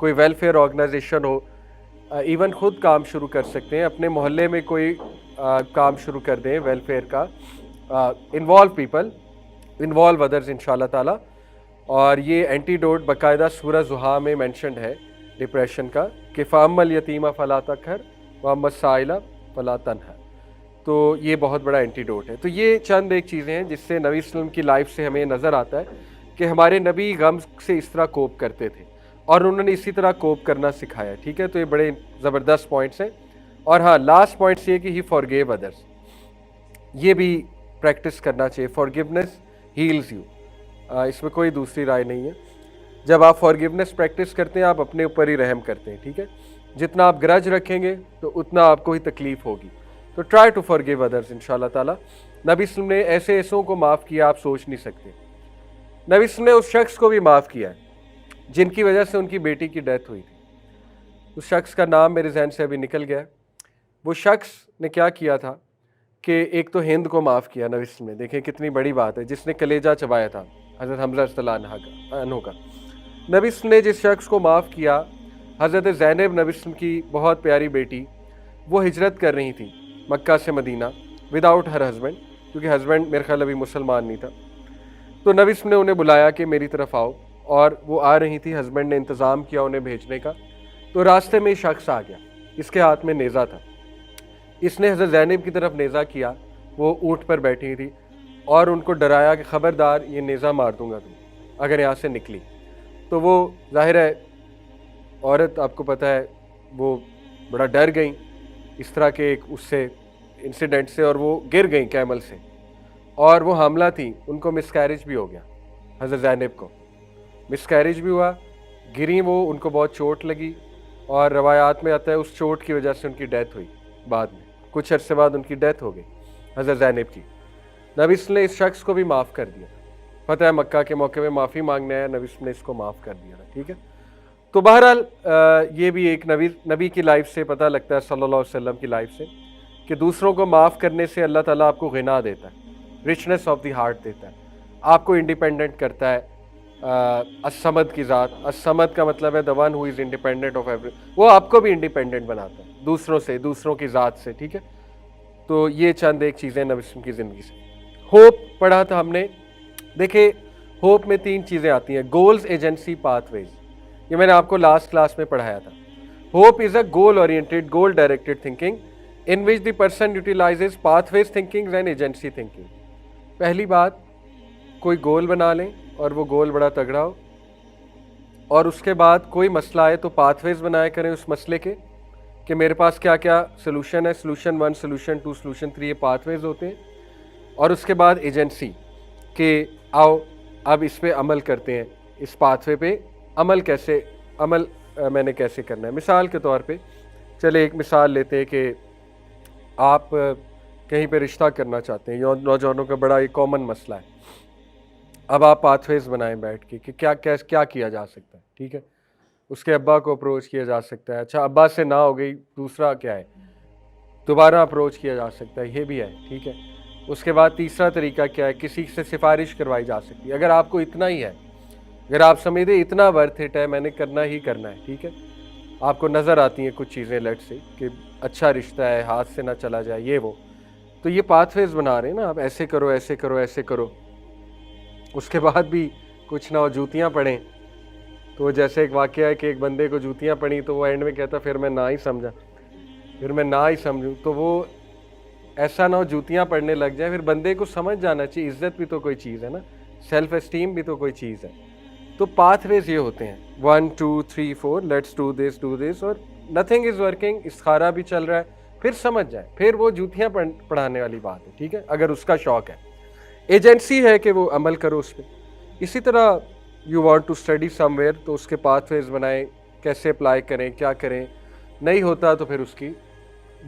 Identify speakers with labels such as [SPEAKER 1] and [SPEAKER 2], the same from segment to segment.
[SPEAKER 1] کوئی welfare organization ہو, even خود کام شروع کر سکتے ہیں, اپنے محلے میں کوئی کام شروع کر دیں ویلفیئر کا, انوالو پیپل, انوالو ادرز انشاءاللہ تعالیٰ. اور یہ اینٹی ڈوٹ باقاعدہ سورہ زحا میں مینشنڈ ہے ڈپریشن کا, کہ فَأَمَّا الْيَتِيمَ فَلَا تَقْهَرْ وَأَمَّا السَّائِلَ فَلَا تَنْهَرْ. تو یہ بہت بڑا اینٹی ڈوٹ ہے. تو یہ چند ایک چیزیں ہیں جس سے نبی صلی اللہ علیہ وسلم کی لائف سے ہمیں نظر آتا ہے کہ ہمارے نبی غم سے اس طرح کوپ کرتے تھے اور انہوں نے اسی طرح کوپ کرنا سکھایا. ٹھیک ہے, تو یہ بڑے زبردست پوائنٹس ہیں. اور ہاں, لاسٹ پوائنٹس یہ کہ ہی فارگیو ادرس, یہ بھی پریکٹس کرنا چاہیے. فارگیونیس ہیلز یو, اس میں کوئی دوسری رائے نہیں ہے. جب آپ فارگیونیس پریکٹس کرتے ہیں آپ اپنے اوپر ہی رحم کرتے ہیں. ٹھیک ہے, جتنا آپ گرج رکھیں گے تو اتنا آپ کو ہی تکلیف ہوگی. تو ٹرائی ٹو فارگیو ادرس انشاءاللہ تعالیٰ. نبی صلی اللہ علیہ وسلم نے ایسے ایسوں کو معاف کیا آپ سوچ نہیں سکتے. نبی صلی اللہ علیہ وسلم نے اس شخص کو بھی معاف کیا ہے جن کی وجہ سے ان کی بیٹی کی ڈیتھ ہوئی تھی. اس شخص کا نام میرے ذہن سے ابھی نکل گیا. وہ شخص نے کیا کیا تھا کہ ایک تو ہند کو معاف کیا نبی صلی اللہ علیہ وسلم نے, دیکھیں کتنی بڑی بات ہے, جس نے کلیجہ چبایا تھا حضرت حمزہ رضی اللہ عنہ کا. نبی صلی اللہ علیہ وسلم نے جس شخص کو معاف کیا, حضرت زینب نبی صلی اللہ علیہ وسلم کی بہت پیاری بیٹی, وہ ہجرت کر رہی تھی مکہ سے مدینہ وداؤٹ ہر ہسبینڈ, کیونکہ ہسبینڈ میرے خیال ابھی مسلمان نہیں تھا. تو نبی صلی اللہ علیہ وسلم نے انہیں بلایا کہ میری طرف آؤ, اور وہ آ رہی تھی, ہسبینڈ نے انتظام کیا انہیں بھیجنے کا. تو راستے میں شخص آ گیا, اس کے ہاتھ میں نیزہ تھا. اس نے حضرت زینب کی طرف نیزہ کیا, وہ اونٹ پر بیٹھی تھی, اور ان کو ڈرایا کہ خبردار یہ نیزہ مار دوں گا تم اگر یہاں سے نکلی. تو وہ ظاہر ہے عورت, آپ کو پتہ ہے, وہ بڑا ڈر گئیں اس طرح کے ایک اس سے انسیڈنٹ سے, اور وہ گر گئیں کیمل سے, اور وہ حاملہ تھیں. ان کو مس کیریج بھی ہو گیا, حضرت زینب کو مس کیریج بھی ہوا, گریں وہ, ان کو بہت چوٹ لگی, اور روایات میں آتا ہے اس چوٹ کی وجہ سے ان کی ڈیتھ ہوئی. بعد میں کچھ عرصے بعد ان کی ڈیتھ ہو گئی حضرت زینب کی. نبی صلی اللہ علیہ وسلم نے اس شخص کو بھی معاف کر دیا. فتح مکہ کے موقع میں معافی مانگنے آیا, نبی صلی اللہ علیہ وسلم نے اس کو معاف کر دیا تھا. ٹھیک ہے, تو بہرحال یہ بھی ایک نبی کی لائف سے پتہ لگتا ہے, صلی اللہ علیہ وسلم کی لائف سے, کہ دوسروں کو معاف کرنے سے اللہ تعالیٰ آپ کو غنا دیتا ہے, رچنس آف دی ہارٹ دیتا ہے, آپ کو انڈیپینڈنٹ کرتا ہے. الصمد کی ذات, الصمد کا مطلب ہے the one who is independent of every, وہ آپ کو بھی انڈیپینڈنٹ بناتا ہے دوسروں سے, دوسروں کی ذات سے. ٹھیک ہے, تو یہ چند ایک چیزیں نبی صلی اللہ علیہ وسلم کی زندگی سے. ہوپ پڑھا تھا ہم نے. دیکھیں ہوپ میں 3 چیزیں آتی ہیں, گولز, ایجنسی, پاتھ ویز. یہ میں نے آپ کو لاسٹ کلاس میں پڑھایا تھا. Hope is a goal oriented, goal directed thinking in which the person utilizes pathways thinking and agency thinking. پہلی بات, کوئی گول بنا لیں اور وہ گول بڑا تگڑا ہو, اور اس کے بعد کوئی مسئلہ آئے تو پاتھ ویز بنایا کریں اس مسئلے کے, کہ میرے پاس کیا کیا سلوشن ہے, سلوشن 1, سلوشن 2, سلوشن 3, یہ پاتھ ویز ہوتے ہیں. اور اس کے بعد ایجنسی, کہ آؤ اب اس پہ عمل کرتے ہیں, اس پاتھ وے پہ عمل میں نے کیسے کرنا ہے. مثال کے طور پہ چلے ایک مثال لیتے ہیں کہ آپ کہیں پہ رشتہ کرنا چاہتے ہیں, نوجوانوں کا بڑا ایک کامن مسئلہ ہے. اب آپ پاتھ ویز بنائیں بیٹھ کے کہ کیا کیا جا سکتا ہے. ٹھیک ہے, اس کے ابا کو اپروچ کیا جا سکتا ہے, اچھا ابا سے نہ ہو گئی, دوسرا کیا ہے, دوبارہ اپروچ کیا جا سکتا ہے, یہ بھی ہے. ٹھیک ہے, اس کے بعد تیسرا طریقہ کیا ہے, کسی سے سفارش کروائی جا سکتی ہے. اگر آپ کو اتنا ہی ہے, اگر آپ سمجھتے اتنا ورتھ اٹ ہے, میں نے کرنا ہی کرنا ہے. ٹھیک ہے, آپ کو نظر آتی ہیں کچھ چیزیں لیٹ سے کہ اچھا رشتہ ہے, ہاتھ سے نہ چلا جائے, یہ وہ, تو یہ پاتھ ویز بنا رہے ہیں نا آپ, ایسے کرو ایسے کرو ایسے کرو. اس کے بعد بھی کچھ نہ ہو, جوتیاں پڑیں. تو جیسے ایک واقعہ ہے کہ ایک بندے کو جوتیاں پڑیں تو وہ اینڈ میں کہتا پھر میں نہ ہی سمجھوں. تو وہ ایسا نہ ہو جوتیاں پڑنے لگ جائیں, پھر بندے کو سمجھ جانا چاہیے عزت بھی تو کوئی چیز ہے نا, سیلف اسٹیم بھی تو کوئی چیز ہے. تو پاتھ ویز یہ ہوتے ہیں 1 2 3 4, لیٹس ڈو دس, اور نتھنگ از ورکنگ, استخارہ بھی چل رہا ہے, پھر سمجھ جائیں, پھر وہ جوتیاں پڑھانے والی بات ہے. ٹھیک ہے, اگر اس کا شوق ہے. ایجنسی ہے کہ وہ عمل کرو اس پہ. اسی طرح you want to study somewhere, تو اس کے پاتھ ویز بنائیں, کیسے اپلائی کریں, کیا کریں, نہیں ہوتا تو پھر اس کی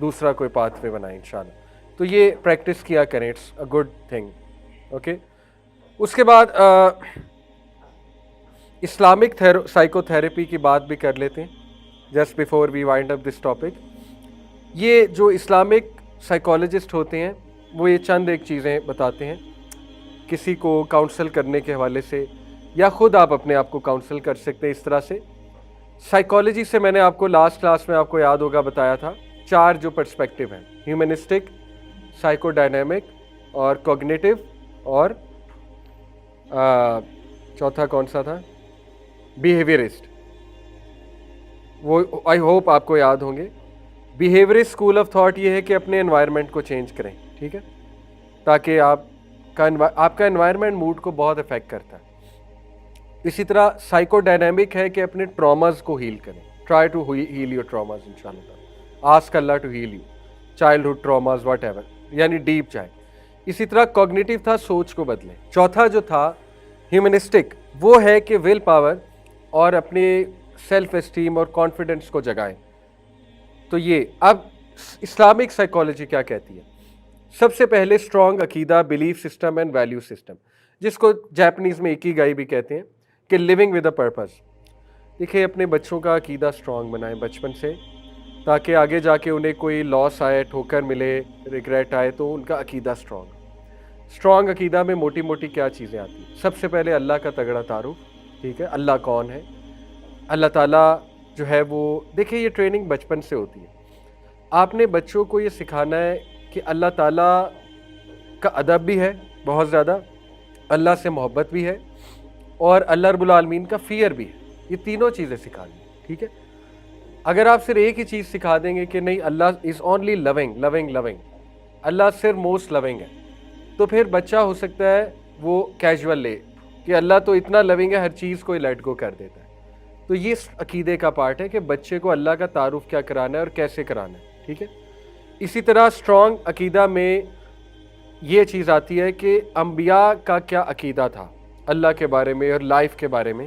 [SPEAKER 1] دوسرا کوئی پاتھ وے بنائیں انشاءاللہ. تو یہ پریکٹس کیا کریں, it's a good thing. Okay, اس کے بعد اسلامک سائیکو تھراپی کی بات بھی کر لیتے ہیں just before we wind up this topic. یہ جو اسلامک سائیکالوجسٹ ہوتے ہیں وہ یہ چند ایک چیزیں بتاتے ہیں کسی کو کاؤنسل کرنے کے حوالے سے, یا خود آپ اپنے آپ کو کاؤنسل کر سکتے ہیں اس طرح سے. سائیکالوجی سے میں نے آپ کو لاسٹ کلاس میں آپ کو یاد ہوگا بتایا تھا 4 جو پرسپیکٹیو ہیں، ہیومنسٹک، سائیکو ڈائنامک اور کوگنیٹو اور چوتھا کون سا تھا، بیہیویئرسٹ. وہ آئی ہوپ آپ کو یاد ہوں گے. بیہیویئرسٹ اسکول آف تھاٹ یہ ہے کہ اپنے انوائرمنٹ کو چینج کریں، ٹھیک ہے، تاکہ آپ کا انوائرمنٹ موڈ کو بہت افیکٹ کرتا ہے. اسی طرح سائیکو ڈائنامک ہے کہ اپنے ٹراماز کو ہیل کریں. Try to heal your traumas انشاءاللہ تعالی. آسک اللہ to heal you childhood traumas whatever, یعنی ڈیپ جائیں. اسی طرح کوگنیٹو تھا سوچ کو بدلیں. چوتھا جو تھا ہیومنسٹک، وہ ہے کہ ول پاور اور اپنے سیلف اسٹیم اور کانفیڈنس کو جگائیں. تو یہ اب اسلامک سائیکالوجی کیا کہتی ہے؟ سب سے پہلے اسٹرانگ عقیدہ، belief system and value system, جس کو جاپنیز میں اکیگائی بھی کہتے ہیں، کہ لیونگ ود اے پرپز. دیکھیں اپنے بچوں کا عقیدہ اسٹرانگ بنائیں بچپن سے، تاکہ آگے جا کے انہیں کوئی لاس آئے، ٹھوکر ملے، ریگریٹ آئے تو ان کا عقیدہ اسٹرانگ عقیدہ میں موٹی موٹی کیا چیزیں آتی ہیں؟ سب سے پہلے اللہ کا تگڑا تعارف، ٹھیک ہے، اللہ کون ہے، اللہ تعالیٰ جو ہے وہ، دیکھیں یہ ٹریننگ بچپن سے ہوتی ہے. آپ نے بچوں کو یہ سکھانا ہے کہ اللہ تعالیٰ کا ادب بھی ہے بہت زیادہ، اللہ سے محبت بھی ہے، اور اللہ رب العالمین کا فیئر بھی ہے. یہ تینوں چیزیں سکھانی ہیں، ٹھیک ہے. اگر آپ صرف ایک ہی چیز سکھا دیں گے کہ نہیں اللہ از اونلی لونگ، اللہ صرف موسٹ لونگ ہے، تو پھر بچہ ہو سکتا ہے وہ کیجول لے کہ اللہ تو اتنا لونگ ہے ہر چیز کو لیٹ گو کر دیتا ہے. تو یہ عقیدے کا پارٹ ہے کہ بچے کو اللہ کا تعارف کیا کرانا ہے اور کیسے کرانا ہے، ٹھیک ہے. اسی طرح اسٹرانگ عقیدہ میں یہ چیز آتی ہے کہ انبیاء کا کیا عقیدہ تھا اللہ کے بارے میں اور لائف کے بارے میں،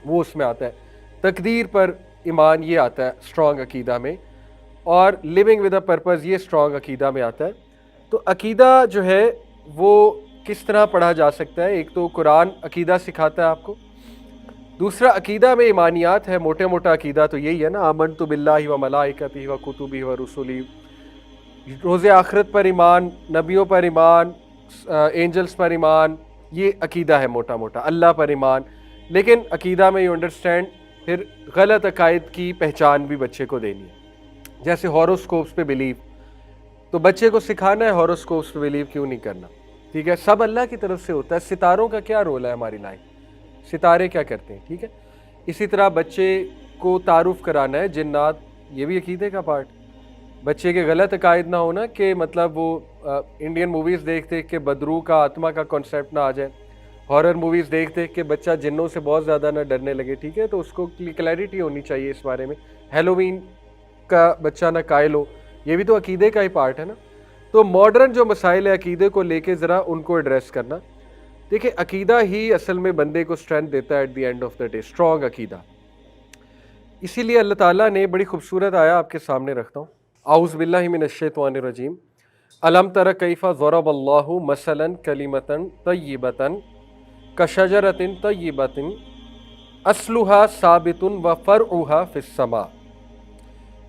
[SPEAKER 1] وہ اس میں آتا ہے. تقدیر پر ایمان یہ آتا ہے اسٹرانگ عقیدہ میں، اور لیونگ ود اے پرپز یہ اسٹرانگ عقیدہ میں آتا ہے. تو عقیدہ جو ہے وہ کس طرح پڑھا جا سکتا ہے؟ ایک تو قرآن عقیدہ سکھاتا ہے آپ کو، دوسرا عقیدہ میں ایمانیات ہے. موٹا عقیدہ تو یہی ہے نا، آمنت باللہ و ملائکتہ و کتبہ و رسلہ، روز آخرت پر ایمان، نبیوں پر ایمان، اینجلز پر ایمان، یہ عقیدہ ہے موٹا، اللہ پر ایمان. لیکن عقیدہ میں یو انڈرسٹینڈ پھر غلط عقائد کی پہچان بھی بچے کو دینی ہے، جیسے ہاروسکوپس پہ بلیو. تو بچے کو سکھانا ہے ہاروسکوپس پہ بلیو کیوں نہیں کرنا، ٹھیک ہے، سب اللہ کی طرف سے ہوتا ہے. ستاروں کا کیا رول ہے ہماری لائف، ستارے کیا کرتے ہیں، ٹھیک ہے. اسی طرح بچے کو تعارف کرانا ہے جنات، یہ بھی عقیدے کا پارٹ. بچے کے غلط عقائد نہ ہونا کہ مطلب وہ انڈین موویز دیکھتے کہ بدرو کا آتما کا کانسیپٹ نہ آ جائے، ہارر موویز دیکھتے کہ بچہ جنوں سے بہت زیادہ نہ ڈرنے لگے، ٹھیک ہے. تو اس کو کلیئرٹی ہونی چاہیے اس بارے میں. ہیلووین کا بچہ نہ قائل ہو، یہ بھی تو عقیدے کا ہی پارٹ ہے نا. تو ماڈرن جو مسائل ہے عقیدے کو لے کے ذرا ان کو ایڈریس کرنا. دیکھیں عقیدہ ہی اصل میں بندے کو اسٹرینتھ دیتا ہے at the end of the day, strong عقیدہ. اسی لیے اللہ تعالیٰ نے بڑی خوبصورت آیا آپ کے سامنے رکھتا ہوں. اعوذ باللہ من الشیطان الرجیم. الم تر کیف ضرب اللہ مثلا کلمۃ طیبۃ کشجرۃ طیبۃ اصلها ثابت وفرعها فی السماء.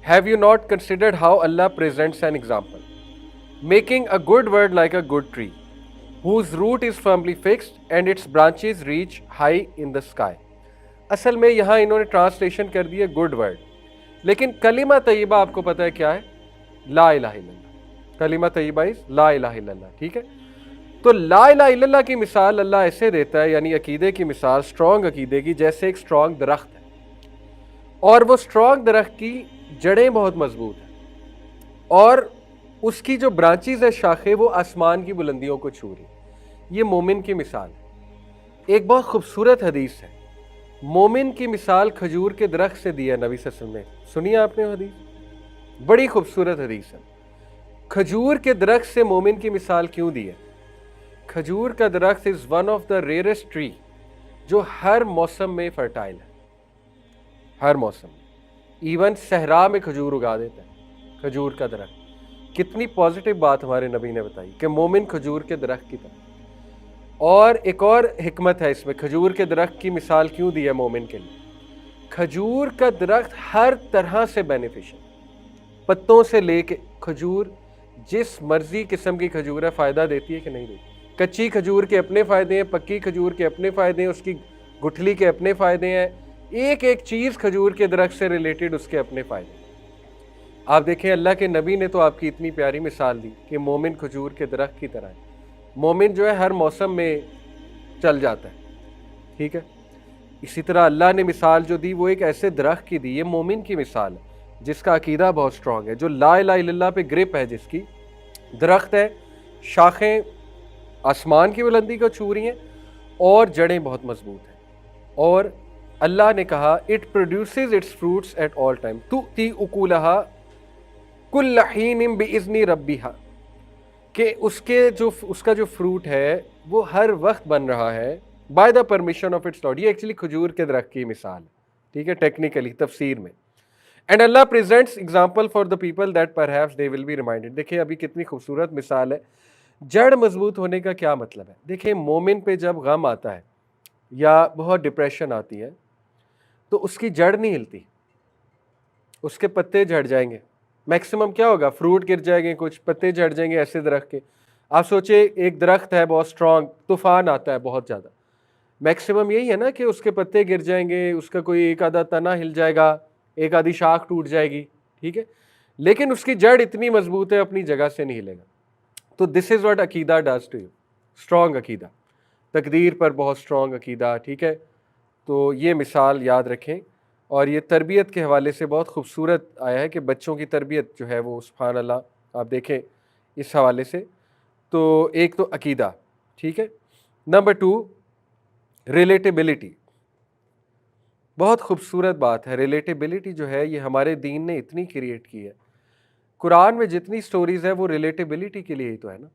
[SPEAKER 1] Have you not considered how Allah presents an example, making a good word like a good tree, whose root is firmly fixed and its branches reach high in the sky. اصل میں یہاں انہوں نے ٹرانسلیشن کر دی ہے good word, لیکن کلمہ طیبہ آپ کو پتہ ہے کیا ہے؟ لا الہ الا اللہ. کلمہ طیبہ از لا الہ الا اللہ، ٹھیک ہے. تو لا الہ الا اللہ کی مثال اللہ ایسے دیتا ہے، یعنی عقیدے کی مثال اسٹرانگ عقیدے کی، جیسے ایک اسٹرانگ درخت ہے، اور وہ اسٹرانگ درخت کی جڑیں بہت مضبوط ہیں، اور اس کی جو برانچیز ہے، شاخیں، وہ آسمان کی بلندیوں کو چھو رہی. یہ مومن کی مثال ہے. ایک بہت خوبصورت حدیث ہے، مومن کی مثال کھجور کے درخت سے دی ہے نبی صلی اللہ علیہ وسلم نے. سنیے آپ نے حدیث، بڑی خوبصورت حدیث ہے. کھجور کے درخت سے مومن کی مثال کیوں دی ہے؟ کھجور کا درخت is one of the rarest tree جو ہر موسم میں فرٹائل ہے، ہر موسم میں. ایون صحرا میں کھجور اگا دیتا ہے کھجور کا درخت. کتنی پازیٹیو بات ہمارے نبی نے بتائی کہ مومن کھجور کے درخت کی طرح. اور ایک اور حکمت ہے اس میں، کھجور کے درخت کی مثال کیوں دی ہے مومن کے لیے؟ کھجور کا درخت ہر طرح سے بینیفیشل، پتوں سے لے کے، کھجور جس مرضی قسم کی کھجور ہے فائدہ دیتی ہے کہ نہیں دیتی. کچی کھجور کے اپنے فائدے ہیں، پکی کھجور کے اپنے فائدے ہیں، اس کی گٹھلی کے اپنے فائدے ہیں، ایک ایک چیز کھجور کے درخت سے ریلیٹڈ اس کے اپنے فائدے. آپ دیکھیں اللہ کے نبی نے تو آپ کی اتنی پیاری مثال دی کہ مومن کھجور کے درخت کی طرح ہے. مومن جو ہے ہر موسم میں چل جاتا ہے, ٹھیک ہے. اسی طرح اللہ نے مثال جو دی وہ ایک ایسے درخت کی دی, یہ مومن کی مثال ہے جس کا عقیدہ بہت سٹرونگ ہے, جو لا الہ الا اللہ پہ گرپ ہے, جس کی درخت ہے, شاخیں آسمان کی بلندی کو چھو رہی ہیں اور جڑیں بہت مضبوط ہیں. اور اللہ نے کہا it produces its fruits at all time تؤتی اکولہا کل حین باذن ربہا, کہ اس کا جو فروٹ ہے وہ ہر وقت بن رہا ہے by the permission of its lord. یہ ایکچولی کھجور کے درخت کی مثال ہے, ٹھیک ہے, ٹیکنیکلی تفسیر میں. اینڈ اللہ presents example for the people that perhaps they will be reminded. دیکھیں ابھی کتنی خوبصورت مثال ہے. جڑ مضبوط ہونے کا کیا مطلب ہے؟ دیکھیں مومن پہ جب غم آتا ہے یا بہت ڈپریشن آتی ہے تو اس کی جڑ نہیں ہلتی, اس کے پتے جھڑ جائیں گے. میکسیمم کیا ہوگا, فروٹ گر جائیں گے, کچھ پتے جھڑ جائیں گے ایسے درخت کے. آپ سوچیں ایک درخت ہے بہت سٹرونگ, طوفان آتا ہے بہت زیادہ, میکسیمم یہی ہے نا کہ اس کے پتے گر جائیں گے, اس کا کوئی ایک آدھا تنا ہل جائے گا, ایک آدھی شاخ ٹوٹ جائے گی, ٹھیک ہے, لیکن اس کی جڑ اتنی مضبوط ہے اپنی جگہ سے نہیں ہلے گا. تو دس از واٹ عقیدہ ڈز ٹو یو, اسٹرانگ عقیدہ, تقدیر پر بہت اسٹرانگ عقیدہ, ٹھیک ہے. تو یہ مثال یاد رکھیں. اور یہ تربیت کے حوالے سے بہت خوبصورت آیا ہے کہ بچوں کی تربیت جو ہے وہ سبحان اللہ آپ دیکھیں اس حوالے سے. تو ایک تو عقیدہ, ٹھیک ہے. نمبر 2 ریلیٹیبلٹی, بہت خوبصورت بات ہے. ریلیٹیبلٹی جو ہے یہ ہمارے دین نے اتنی کریٹ کی ہے. قرآن میں جتنی سٹوریز ہے وہ ریلیٹیبلٹی کے لیے ہی تو ہے نا.